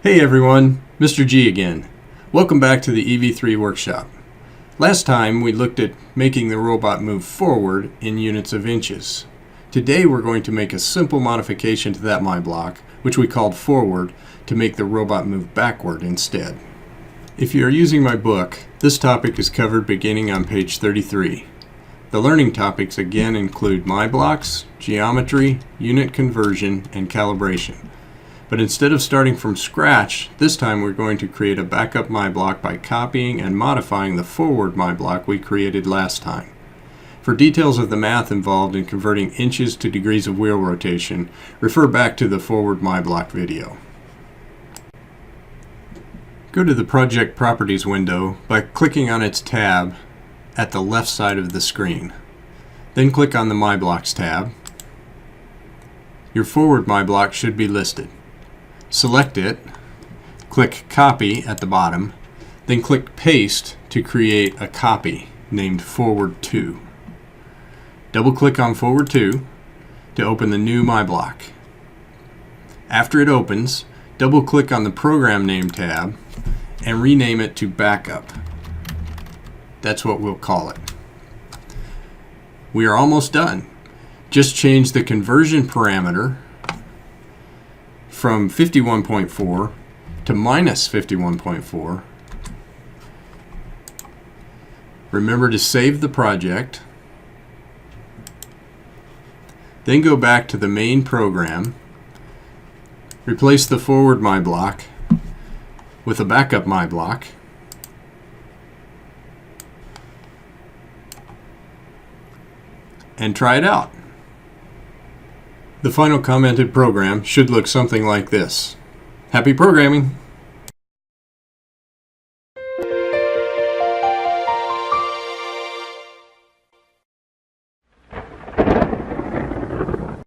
Hey everyone, Mr. G again. Welcome back to the EV3 workshop. Last time we looked at making the robot move forward in units of inches. Today we're going to make a simple modification to that MyBlock, which we called forward, to make the robot move backward instead. If you are using my book, this topic is covered beginning on page 33. The learning topics again include MyBlocks, geometry, unit conversion, and calibration. But instead of starting from scratch, this time we're going to create a backup MyBlock by copying and modifying the forward MyBlock we created last time. For details of the math involved in converting inches to degrees of wheel rotation, refer back to the forward MyBlock video. Go to the Project Properties window by clicking on its tab at the left side of the screen. Then click on the MyBlocks tab. Your forward MyBlock should be listed. Select it, click Copy at the bottom, then click Paste to create a copy named Forward 2. Double-click on Forward 2 to open the new MyBlock. After it opens, double-click on the Program Name tab and rename it to Backup. That's what we'll call it. We are almost done. Just change the conversion parameter from 51.4 to minus 51.4. Remember to save the project. Then go back to the main program. Replace the forward MyBlock with a backup MyBlock. And try it out. The final commented program should look something like this. Happy programming!